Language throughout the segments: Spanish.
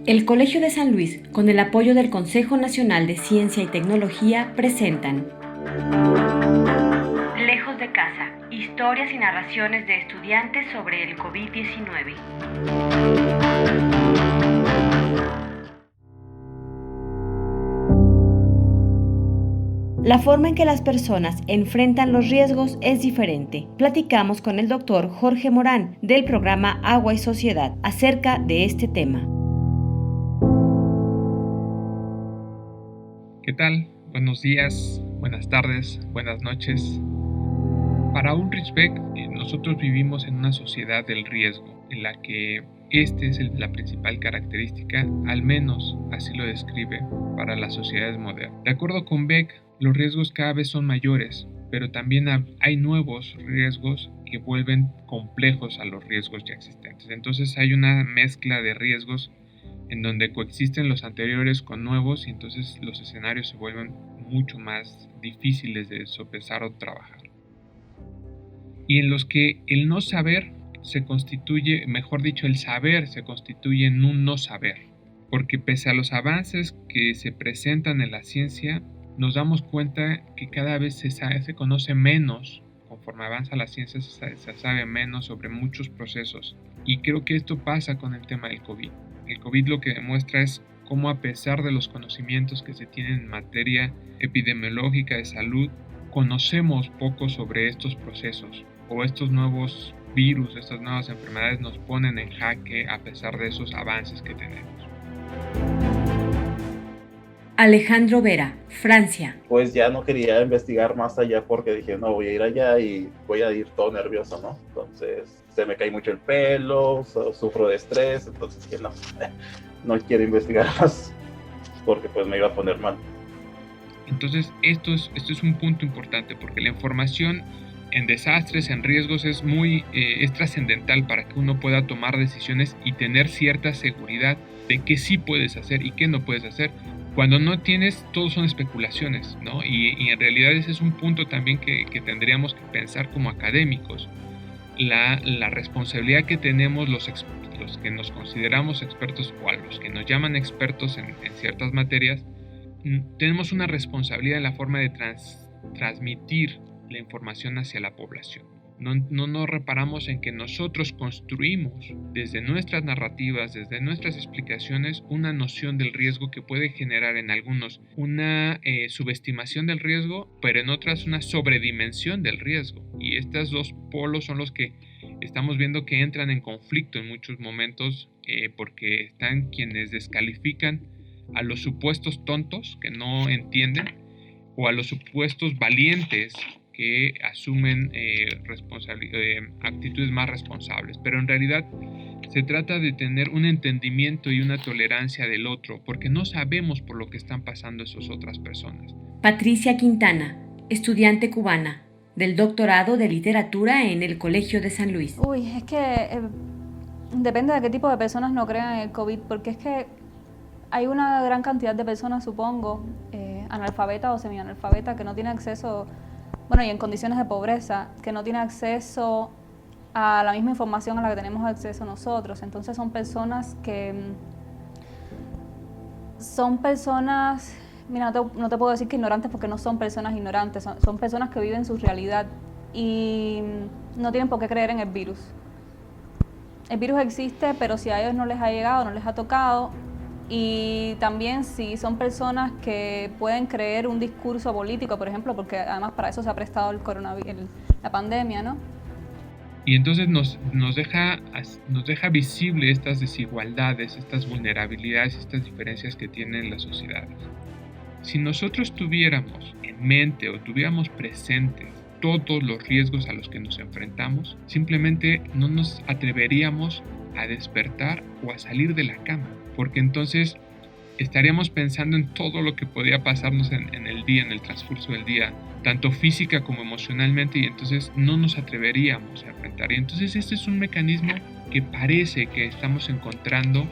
El Colegio de San Luis, con el apoyo del Consejo Nacional de Ciencia y Tecnología, presentan Lejos de casa, historias y narraciones de estudiantes sobre el COVID-19. La forma en que las personas enfrentan los riesgos es diferente. Platicamos con el doctor Jorge Morán del programa Agua y Sociedad acerca de este tema. ¿Qué tal? Buenos días, buenas tardes, buenas noches. Para Ulrich Beck, nosotros vivimos en una sociedad del riesgo, en la que esta es la principal característica, al menos así lo describe para las sociedades modernas. De acuerdo con Beck, los riesgos cada vez son mayores, pero también hay nuevos riesgos que vuelven complejos a los riesgos ya existentes. Entonces hay una mezcla de riesgos en donde coexisten los anteriores con nuevos y entonces los escenarios se vuelven mucho más difíciles de sopesar o trabajar. Y en los que el no saber se constituye, mejor dicho, el saber se constituye en un no saber. Porque pese a los avances que se presentan en la ciencia, nos damos cuenta que cada vez se conoce menos. Conforme avanza la ciencia se sabe menos sobre muchos procesos. Y creo que esto pasa con el tema del COVID. El COVID lo que demuestra es cómo, a pesar de los conocimientos que se tienen en materia epidemiológica de salud, conocemos poco sobre estos procesos, o estos nuevos virus, estas nuevas enfermedades nos ponen en jaque a pesar de esos avances que tenemos. Alejandro Vera, Francia. Pues ya no quería investigar más allá porque dije, no, voy a ir allá y voy a ir todo nervioso, ¿no? Entonces se me cae mucho el pelo, sufro de estrés, entonces dije, no quiero investigar más porque pues me iba a poner mal. Entonces esto es un punto importante porque la información en desastres, en riesgos es trascendental para que uno pueda tomar decisiones y tener cierta seguridad de qué sí puedes hacer y qué no puedes hacer. Cuando no tienes, todo son especulaciones, ¿no? Y en realidad ese es un punto también que tendríamos que pensar como académicos. La responsabilidad que tenemos los que nos consideramos expertos o a los que nos llaman expertos en ciertas materias, tenemos una responsabilidad en la forma de transmitir la información hacia la población. No nos reparamos en que nosotros construimos desde nuestras narrativas, desde nuestras explicaciones, una noción del riesgo que puede generar en algunos una subestimación del riesgo, pero en otras una sobredimensión del riesgo. Y estos dos polos son los que estamos viendo que entran en conflicto en muchos momentos porque están quienes descalifican a los supuestos tontos que no entienden o a los supuestos valientes que asumen actitudes más responsables. Pero en realidad se trata de tener un entendimiento y una tolerancia del otro, porque no sabemos por lo que están pasando esas otras personas. Patricia Quintana, estudiante cubana, del doctorado de literatura en el Colegio de San Luis. Es que depende de qué tipo de personas no crean en el COVID, porque es que hay una gran cantidad de personas, supongo, analfabetas o semianalfabetas, que no tienen acceso, y en condiciones de pobreza, que no tienen acceso a la misma información a la que tenemos acceso nosotros. Entonces son personas mira, no te puedo decir que ignorantes porque no son personas ignorantes, son personas que viven su realidad y no tienen por qué creer en el virus. El virus existe, pero si a ellos no les ha llegado, no les ha tocado. Y también si son personas que pueden creer un discurso político, por ejemplo, porque además para eso se ha prestado el coronavirus, la pandemia, ¿no? Y entonces nos deja visible estas desigualdades, estas vulnerabilidades, estas diferencias que tienen las sociedades. Si nosotros tuviéramos en mente o tuviéramos presentes todos los riesgos a los que nos enfrentamos, simplemente no nos atreveríamos a despertar o a salir de la cama, porque entonces estaríamos pensando en todo lo que podía pasarnos en el día, en el transcurso del día, tanto física como emocionalmente, y entonces no nos atreveríamos a enfrentar. Y entonces este es un mecanismo que parece que estamos encontrando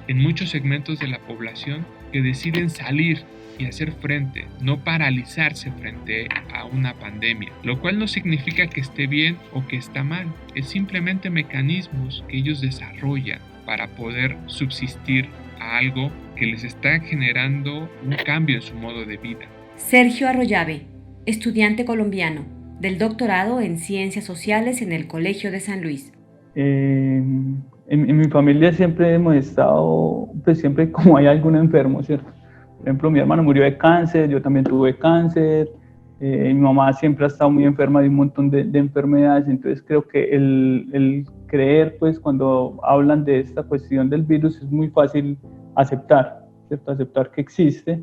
en muchos segmentos de la población que deciden salir y hacer frente, no paralizarse frente a una pandemia, lo cual no significa que esté bien o que está mal, es simplemente mecanismos que ellos desarrollan para poder subsistir a algo que les está generando un cambio en su modo de vida. Sergio Arroyave, estudiante colombiano del doctorado en Ciencias Sociales en el Colegio de San Luis. En mi familia siempre hemos estado, pues siempre como hay algún enfermo, ¿cierto? Por ejemplo, mi hermano murió de cáncer, yo también tuve cáncer, mi mamá siempre ha estado muy enferma de un montón de enfermedades, entonces creo que el creer, pues cuando hablan de esta cuestión del virus es muy fácil aceptar, ¿cierto? Aceptar que existe.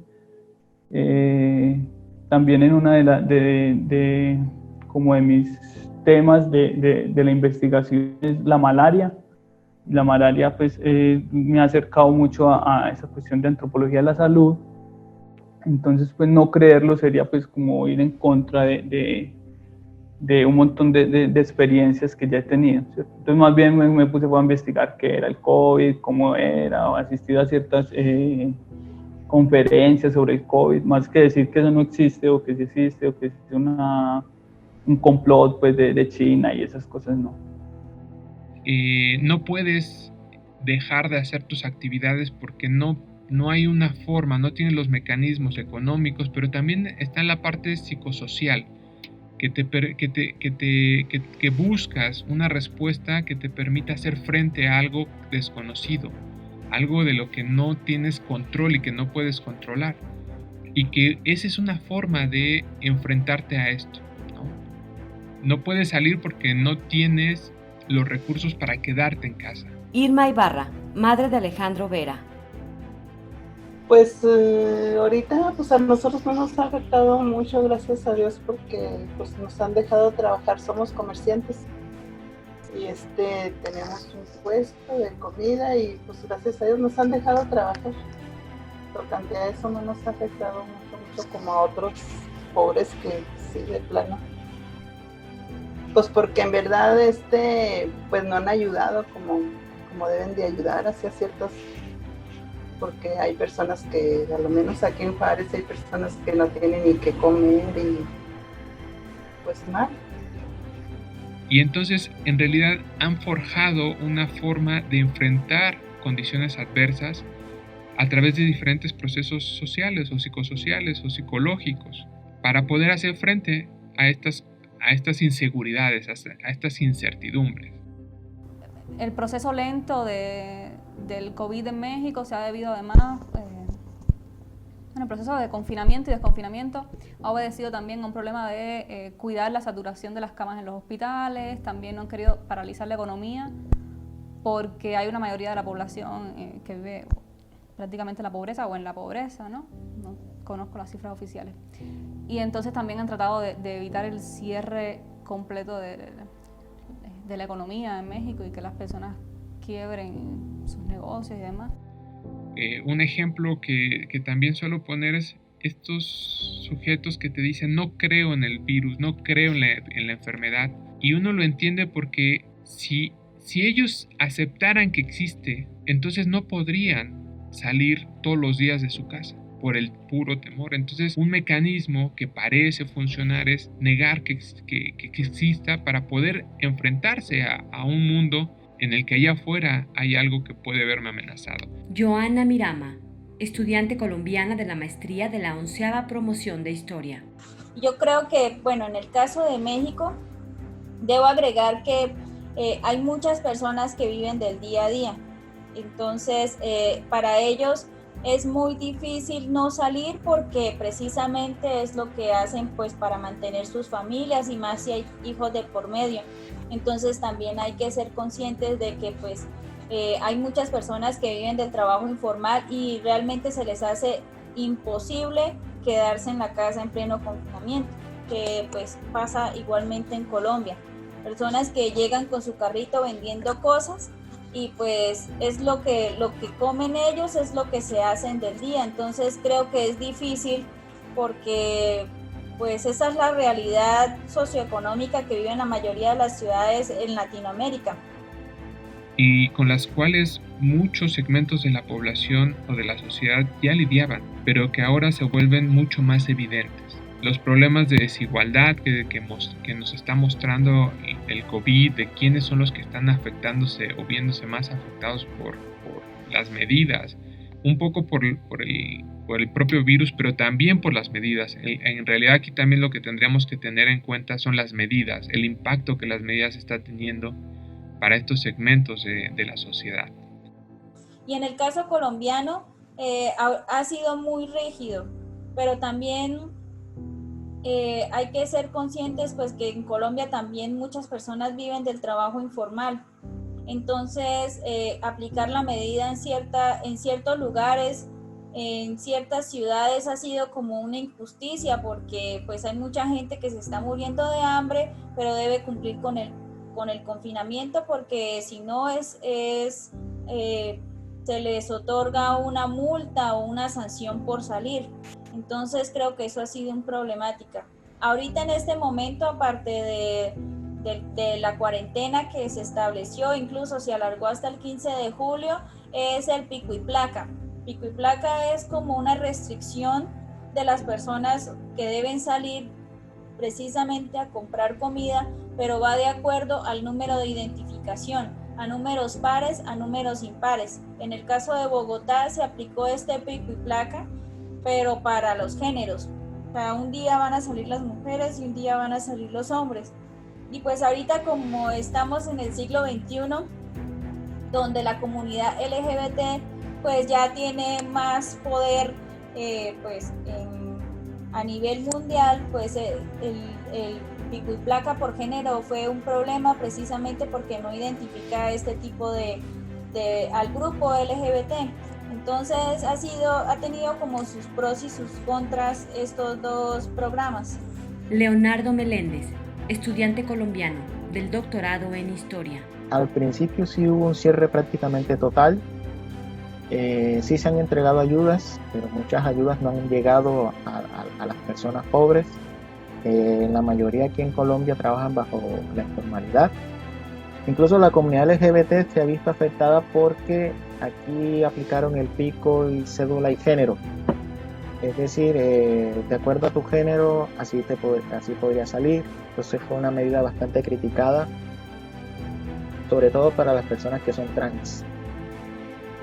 También en una como de mis temas de la investigación es la malaria. La malaria pues me ha acercado mucho a esa cuestión de antropología de la salud. Entonces pues no creerlo sería pues como ir en contra de un montón de experiencias que ya he tenido, ¿cierto? Entonces más bien me puse a investigar qué era el COVID, cómo era, o asistir a ciertas conferencias sobre el COVID, más que decir que eso no existe o que sí existe o que es un complot pues de China y esas cosas, no. No puedes dejar de hacer tus actividades porque no hay una forma, no tienes los mecanismos económicos, pero también está en la parte psicosocial, que buscas una respuesta que te permita hacer frente a algo desconocido, algo de lo que no tienes control y que no puedes controlar, y que esa es una forma de enfrentarte a esto, ¿no? No puedes salir porque no tienes los recursos para quedarte en casa. Irma Ibarra, madre de Alejandro Vera. Pues ahorita pues a nosotros no nos ha afectado mucho, gracias a Dios, porque pues nos han dejado trabajar, somos comerciantes y tenemos un puesto de comida y pues gracias a Dios nos han dejado trabajar. Tocante a eso no nos ha afectado mucho como a otros pobres que sí de plano. Pues porque en verdad pues no han ayudado como deben de ayudar hacia ciertas, porque hay personas que, a lo menos aquí en Juárez, hay personas que no tienen ni qué comer y pues mal. Y entonces, en realidad, han forjado una forma de enfrentar condiciones adversas a través de diferentes procesos sociales o psicosociales o psicológicos para poder hacer frente a estas inseguridades, a estas incertidumbres. El proceso lento del COVID en México se ha debido además, en el proceso de confinamiento y desconfinamiento, ha obedecido también a un problema de cuidar la saturación de las camas en los hospitales. También no han querido paralizar la economía porque hay una mayoría de la población que vive prácticamente en la pobreza o en la pobreza, ¿no? No conozco las cifras oficiales. Y entonces también han tratado de evitar el cierre completo de la economía en México y que las personas quiebren sus negocios y demás. Un ejemplo que también suelo poner es estos sujetos que te dicen no creo en el virus, no creo en la enfermedad, y uno lo entiende porque si ellos aceptaran que existe, entonces no podrían salir todos los días de su casa por el puro temor. Entonces un mecanismo que parece funcionar es negar que exista para poder enfrentarse a un mundo en el que allá afuera hay algo que puede verme amenazado. Joana Mirama, estudiante colombiana de la maestría de la 11ª promoción de Historia. Yo creo que, en el caso de México, debo agregar que hay muchas personas que viven del día a día. Entonces, para ellos es muy difícil no salir porque precisamente es lo que hacen pues para mantener sus familias y más si hay hijos de por medio. Entonces también hay que ser conscientes de que pues hay muchas personas que viven del trabajo informal y realmente se les hace imposible quedarse en la casa en pleno confinamiento, que pues pasa igualmente en Colombia. Personas que llegan con su carrito vendiendo cosas y pues es lo que comen ellos, es lo que se hacen del día. Entonces creo que es difícil porque pues esa es la realidad socioeconómica que viven la mayoría de las ciudades en Latinoamérica. Y con las cuales muchos segmentos de la población o de la sociedad ya lidiaban, pero que ahora se vuelven mucho más evidentes. los problemas de desigualdad que nos está mostrando el COVID, de quiénes son los que están afectándose o viéndose más afectados por las medidas, un poco por el propio virus, pero también por las medidas. En realidad aquí también lo que tendríamos que tener en cuenta son las medidas, el impacto que las medidas están teniendo para estos segmentos de la sociedad. Y en el caso colombiano ha sido muy rígido, pero también hay que ser conscientes pues que en Colombia también muchas personas viven del trabajo informal. Entonces, aplicar la medida en ciertos lugares, en ciertas ciudades ha sido como una injusticia porque pues hay mucha gente que se está muriendo de hambre, pero debe cumplir con el confinamiento porque si no se les otorga una multa o una sanción por salir. Entonces creo que eso ha sido una problemática. Ahorita en este momento, aparte de la cuarentena que se estableció, incluso se alargó hasta el 15 de julio, es el pico y placa. Pico y placa es como una restricción de las personas que deben salir precisamente a comprar comida, pero va de acuerdo al número de identificación, a números pares, a números impares. En el caso de Bogotá se aplicó este pico y placa, pero para los géneros. O sea, un día van a salir las mujeres y un día van a salir los hombres. Y pues ahorita como estamos en el siglo XXI, donde la comunidad LGBT pues ya tiene más poder a nivel mundial, pues el pico y placa por género fue un problema precisamente porque no identifica este tipo al grupo LGBT. Entonces ha tenido como sus pros y sus contras estos dos programas. Leonardo Meléndez, estudiante colombiano del doctorado en Historia. Al principio sí hubo un cierre prácticamente total. Sí se han entregado ayudas, pero muchas ayudas no han llegado a las personas pobres. La mayoría aquí en Colombia trabajan bajo la informalidad. Incluso la comunidad LGBT se ha visto afectada porque aquí aplicaron el pico y cédula y género. Es decir, de acuerdo a tu género, así podría salir. Entonces fue una medida bastante criticada, sobre todo para las personas que son trans.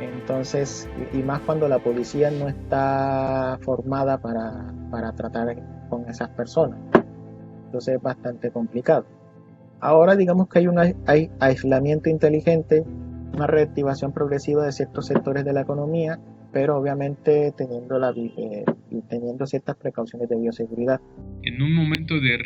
Entonces, y más cuando la policía no está formada para tratar con esas personas. Entonces es bastante complicado. Ahora digamos que hay aislamiento inteligente, una reactivación progresiva de ciertos sectores de la economía, pero obviamente teniendo ciertas precauciones de bioseguridad. En un momento de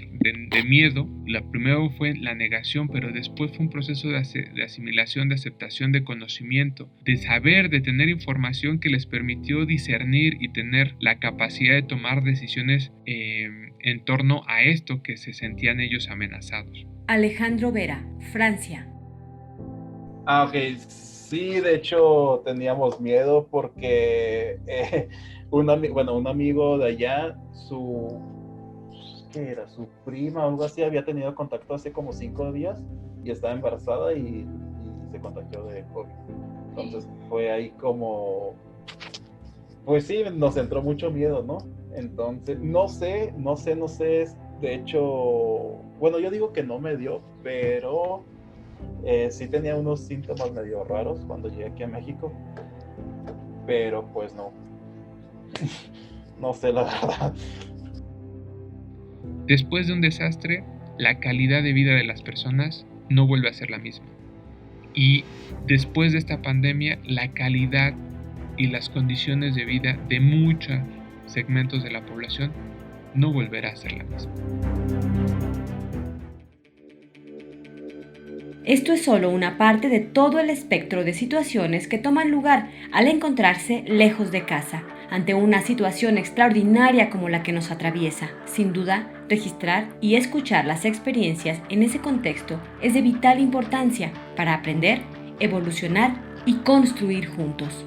miedo, primero fue la negación, pero después fue un proceso de asimilación, de aceptación, de conocimiento, de saber, de tener información que les permitió discernir y tener la capacidad de tomar decisiones en torno a esto que se sentían ellos amenazados. Alejandro Vera, Francia. Ok. Sí, de hecho teníamos miedo porque un amigo de allá, su prima o algo así, había tenido contacto hace como 5 días y estaba embarazada y se contagió de COVID. Entonces fue ahí como, pues sí, nos entró mucho miedo, ¿no? Entonces, no sé, de hecho, bueno, yo digo que no me dio, pero sí tenía unos síntomas medio raros cuando llegué aquí a México, pero pues no, no sé la verdad. Después de un desastre, la calidad de vida de las personas no vuelve a ser la misma. Y después de esta pandemia, la calidad y las condiciones de vida de muchos segmentos de la población no volverá a ser la misma. Esto es solo una parte de todo el espectro de situaciones que toman lugar al encontrarse lejos de casa, ante una situación extraordinaria como la que nos atraviesa. Sin duda, registrar y escuchar las experiencias en ese contexto es de vital importancia para aprender, evolucionar y construir juntos.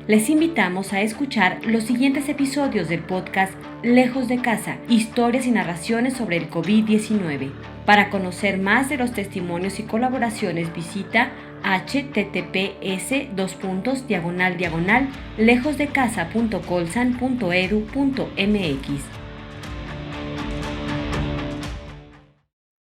Les invitamos a escuchar los siguientes episodios del podcast Lejos de Casa, historias y narraciones sobre el COVID-19. Para conocer más de los testimonios y colaboraciones, visita https://lejosdecasa.colsan.edu.mx.